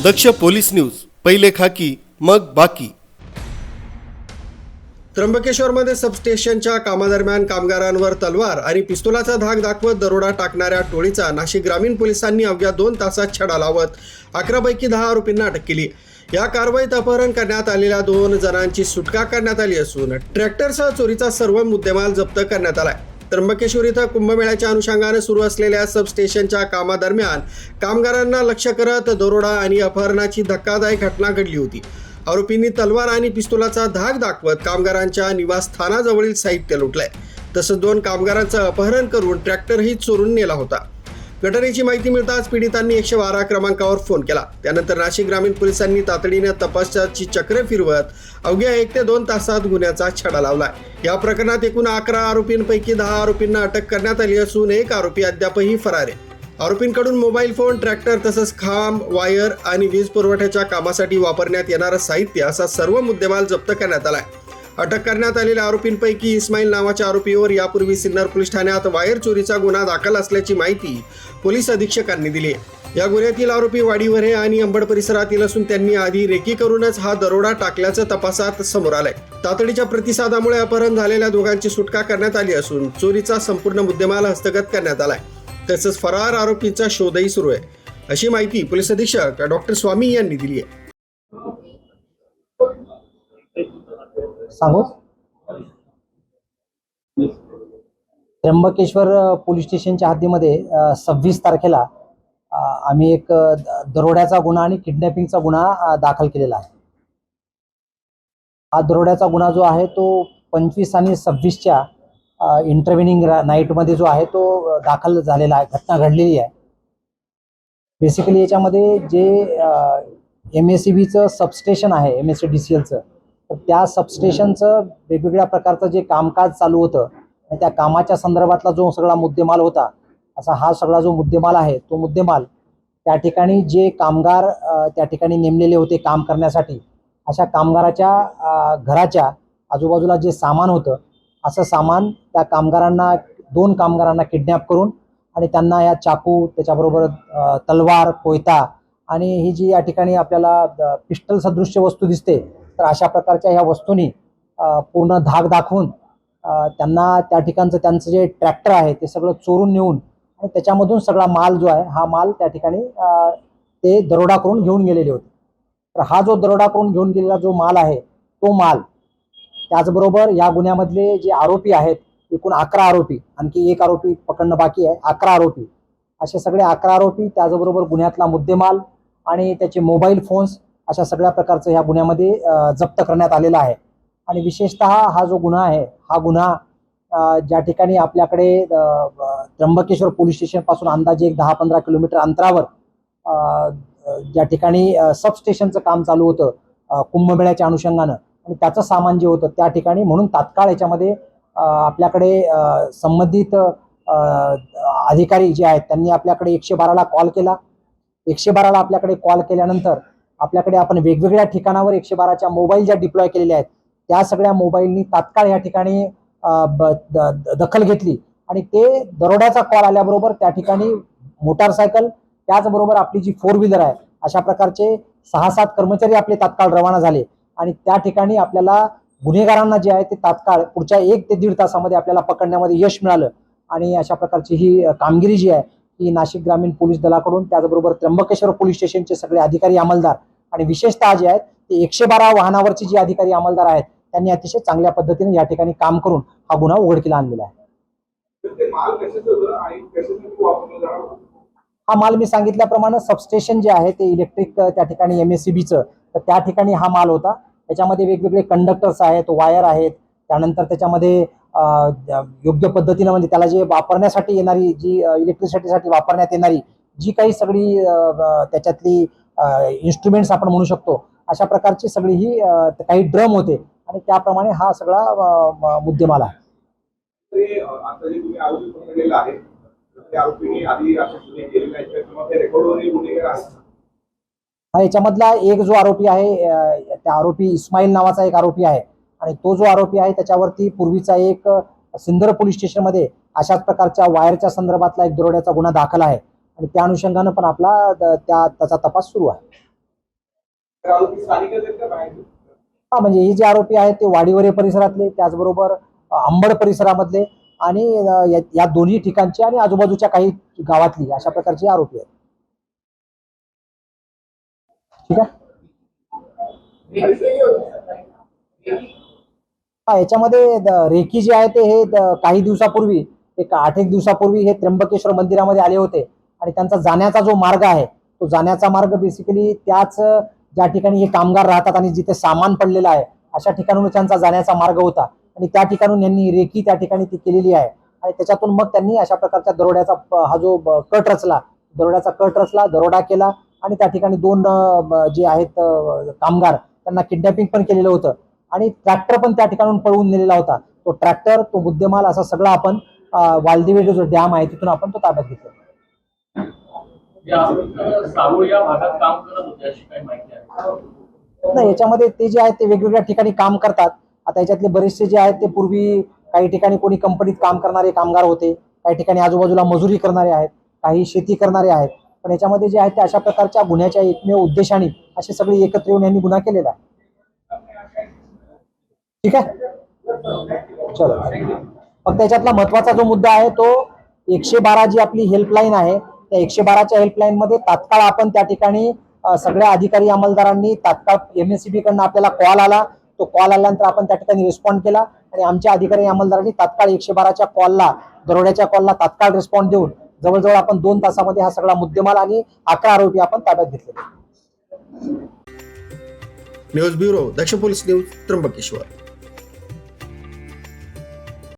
दक्ष police news, पहिले खाकी मग बाकी। त्र्यंबकेश्वरमध्ये सबस्टेशनच्या कामादरम्यान कामगारांवर तलवार आणि पिस्तुलाचा धाक दाखवत दरोडा टाकणाऱ्या टोळीचा नाशिक ग्रामीण पोलिसांनी अवघ्या 2 तासात छडा लावत 11 पैकी 10 आरोपींना अटक केली। या कारवाईत अपहरण करण्यात आलेल्या 2 जणांची सुटका करण्यात आली असून ट्रॅक्टरसह चोरीचा सर्व मुद्देमाल जप्त करण्यात आलाय। त्र्यंबकेश्वर इथं कुंभमेळ्याच्या अनुषंगाने सुरू असलेल्या सबस्टेशनच्या कामादरम्यान कामगारांना लक्ष्य करत दरोडा आणि अपहरणाची धक्कादायक घटना घडली होती। आरोपींनी तलवार आणि पिस्तुलाचा धाक दाखवत कामगारांच्या निवासस्थानाजवळील साहित्य लुटलंय। तसंच 2 कामगारांचं अपहरण करून ट्रॅक्टरही चोरून नेला होता। घटनेची माहिती मिळताच पीडितांनी 112 क्रमांकावर फोन केला। त्यानंतर नाशिक ग्रामीण पोलिसांनी तातडीने तपासाची चक्रे फिरवत अवघ्या 1 ते 2 तासात गुन्ह्याचा छडा लावला। या प्रकरणात एकूण 11 आरोपींपैकी 10 आरोपींना अटक करण्यात आली असून एक आरोपी अद्यापही फरार आहे। आरोपींकडून मोबाईल फोन, ट्रॅक्टर तसंच खांब, वायर आणि वीज पुरवठ्याच्या कामासाठी वापरण्यात येणारं साहित्य असा सर्व मुद्देमाल जप्त करण्यात आलाय। अटक करण्यात आलेल्या आरोपींपैकी इस्माईल नावाच्या आरोपीवर यापूर्वी सिन्नर पोलीस ठाण्यात वायर चोरीचा गुन्हा दाखल असल्याची माहिती पोलीस अधीक्षकांनी दिली। या गुन्ह्यातील आरोपी वाडीवरे आणि अंबड परिसरातील असून त्यांनी आधी रेकी करूनच हा दरोडा टाकल्याचं तपासात समोर आलंय। तातडीच्या प्रतिसादामुळे अपहरण झालेल्या दोघांची सुटका करण्यात आली असून चोरीचा संपूर्ण मुद्देमाल हस्तगत करण्यात आलाय। तसंच फरार आरोपीचा शोधही सुरू आहे, अशी माहिती पोलीस अधीक्षक डॉक्टर स्वामी यांनी दिली आहे। सांगू त्र्यंबकेश्वर पोलीस स्टेशनच्या हद्दीमध्ये 26 तारखेला आम्ही एक दरोड्याचा गुन्हा आणि किडनॅपिंगचा गुन्हा दाखल केलेला आहे। हा दरोड्याचा गुन्हा जो आहे तो 25 आणि 26च्या इंटरव्हिनिंग नाईटमध्ये जो आहे तो दाखल झालेला आहे, घटना घडलेली आहे। बेसिकली याच्यामध्ये जे MSEBचं सबस्टेशन आहे, MSEDCLचं, तर त्या सबस्टेशनचं वेगवेगळ्या प्रकारचं जे कामकाज चालू होतं आणि त्या कामाच्या संदर्भातला जो सगळा मुद्देमाल होता, असा हा सगळा जो मुद्देमाल आहे तो मुद्देमाल त्या ठिकाणी जे कामगार त्या ठिकाणी नेमलेले होते काम करण्यासाठी, अशा कामगाराच्या घराच्या आजूबाजूला जे सामान होतं, असं सामान त्या कामगारांना 2 कामगारांना किडनॅप करून आणि त्यांना या चाकू, त्याच्याबरोबर तलवार, कोयता आणि ही जी या ठिकाणी आपल्याला पिस्टल सदृश्य वस्तू दिसते, तर अशा प्रकारच्या ह्या वस्तूंनी पूर्ण धाक दाखवून त्यांना त्या ठिकाणचं त्यांचं जे ट्रॅक्टर आहे ते सगळं चोरून नेऊन आणि त्याच्यामधून सगळा माल जो आहे हा माल त्या ठिकाणी ते दरोडा करून घेऊन गेलेले होते। तर हा जो दरोडा करून घेऊन गेलेला जो माल आहे तो माल, त्याचबरोबर या गुन्ह्यामधले जे आरोपी आहेत, एकूण 11 आरोपी, आणखी एक आरोपी पकडणं बाकी आहे, 11 आरोपी, असे सगळे 11 आरोपी, त्याचबरोबर गुन्ह्यातला मुद्देमाल आणि त्याचे मोबाईल फोन्स, अशा सगळ्या प्रकारचं ह्या गुन्ह्यामध्ये जप्त करण्यात आलेला आहे। आणि विशेषतः हा जो गुन्हा आहे, हा गुन्हा ज्या ठिकाणी आपल्याकडे त्र्यंबकेश्वर पोलीस स्टेशनपासून अंदाजे 10-15 किलोमीटर अंतरावर ज्या ठिकाणी सबस्टेशनचं काम चालू होतं कुंभमेळ्याच्या अनुषंगानं, आणि त्याचं सामान जे होतं त्या ठिकाणी, म्हणून तात्काळ याच्यामध्ये आपल्याकडे संबंधित अधिकारी जे आहेत त्यांनी आपल्याकडे 112ला कॉल केला। 112ला आपल्याकडे कॉल केल्यानंतर आपल्याकडे आपण वेगवेगळ्या ठिकाणावर 112च्या मोबाईल ज्या डिप्लॉय केलेल्या आहेत त्या सगळ्या मोबाईलनी तात्काळ या ठिकाणी दखल घेतली आणि ते दरोड्याचा कॉल आल्याबरोबर त्या ठिकाणी मोटारसायकल, त्याचबरोबर आपली जी 4 व्हीलर आहे, अशा प्रकारचे 6-7 कर्मचारी आपले तात्काळ रवाना झाले आणि त्या ठिकाणी आपल्याला गुन्हेगारांना जे आहे ते तात्काळ पुढच्या 1 ते 1.5 तासामध्ये आपल्याला पकडण्यामध्ये यश मिळालं। आणि अशा प्रकारची ही कामगिरी जी आहे ही नाशिक ग्रामीण पोलीस दलाकडून, त्याचबरोबर त्र्यंबकेश्वर पोलीस स्टेशनचे सगळे अधिकारी अंमलदार आणि विशेषतः जे आहेत ते 112 वाहनावरचे जे अधिकारी अंमलदार आहेत त्यांनी अतिशय चांगल्या पद्धतीने या ठिकाणी काम करून हा गुन्हा उघडकीला आणलेला आहे। हा माल मी सांगितल्याप्रमाणे सबस्टेशन जे आहे ते इलेक्ट्रिक त्या ठिकाणी MSEBचं, तर त्या ठिकाणी हा माल होता। त्याच्यामध्ये वेगवेगळे कंडक्टर्स आहेत, वायर आहेत, त्यानंतर त्याच्यामध्ये योग्य पद्धतीने म्हणजे त्याला जे वापरण्यासाठी येणारी, जी इलेक्ट्रिसिटीसाठी वापरण्यात येणारी जी काही सगळी त्याच्यातली इन्स्ट्रुमेंट्स आपण म्हणू शकतो, अशा प्रकारची सगळी ही काही ड्रम होते आणि त्याप्रमाणे हा सगळा मुद्देमाल आहे। हा याच्यामधला एक जो आरोपी आहे, त्या आरोपी इस्माईल नावाचा एक आरोपी आहे आणि तो जो आरोपी आहे त्याच्यावरती पूर्वीचा एक सिन्नर पोलीस स्टेशनमध्ये अशाच प्रकारच्या वायरच्या संदर्भातला एक दरोड्याचा गुन्हा दाखल आहे आणि त्या अनुषंगानं पण आपला त्याचा तपास सुरू आहे। हा, म्हणजे हे जे आरोपी आहेत ते वाडीवरे परिसरातले, त्याचबरोबर अंबड परिसरामधले आणि या दोन्ही ठिकाणचे आणि आजूबाजूच्या काही गावातली अशा प्रकारचे आरोपी आहेत. ठीक आहे. हा, याच्यामध्ये रेकी जे आहे ते हे काही दिवसापूर्वी, एक 8-1 दिवसापूर्वी हे त्र्यंबकेश्वर मंदिरामध्ये आले होते आणि त्यांचा जाण्याचा जो मार्ग आहे तो जाण्याचा मार्ग बेसिकली त्याच ज्या ठिकाणी हे कामगार राहतात आणि जिथे सामान पडलेलं आहे अशा ठिकाणून त्यांचा जाण्याचा मार्ग होता आणि त्या ठिकाणून यांनी रेकी त्या ठिकाणी ती केलेली आहे आणि त्याच्यातून मग त्यांनी अशा प्रकारच्या दरोड्याचा हा जो कट रचला, दरोडा केला आणि त्या ठिकाणी 2 जे आहेत कामगार त्यांना किडनॅपिंग पण केलेलं होतं आणि ट्रॅक्टर पण त्या ठिकाणून पळवून नेलेला होता. तो ट्रॅक्टर, तो मुद्देमाल असा सगळा आपण वालदिवे जो डॅम आहे तिथून आपण तो ताब्यात घेतला. सारूळ या भागात काम करत होते अशी काही माहिती आहे? नाही, याच्यामध्ये ते जे आहेत ते वेगवेगळ्या ठिकाणी काम करतात. आता याच्यातले बरेचसे जे आहेत ते पूर्वी काही ठिकाणी कोणी कंपनीत काम करणारे कामगार होते, काही ठिकाणी आजूबाजूला मजुरी करणारे आहेत, काही शेती करणारे आहेत. पण याच्यामध्ये जे आहेत ते अशा प्रकारच्या गुन्ह्याच्या एकमेव उद्देशाने असे सगळे एकत्र येऊन यांनी गुन्हा केलेला आहे. ठीक आहे, चलो. फक्त याच्यातला महत्वाचा जो मुद्दा आहे तो 112 जी आपली हेल्पलाईन आहे त्या 112च्या हेल्पलाईन मध्ये तात्काळ आपण त्या ठिकाणी सगळ्या अधिकारी अंमलदारांनी तात्काळ MSCB कडनं आपल्याला कॉल आला. तो कॉल आल्यानंतर आपण त्या ठिकाणी रिस्पॉन्ड केला आणि आमच्या अधिकारी अंमलदारांनी तात्काळ 112च्या कॉलला, दरोड्याच्या कॉलला तात्काळ रिस्पॉन्ड देऊन जवळजवळ आपण 2 तासामध्ये हा सगळा मुद्देमाल आणि 11 आरोपी आपण ताब्यात घेतले. न्यूज ब्युरो, दक्ष पोलीस न्यूज, त्र्यंबकेश्वर.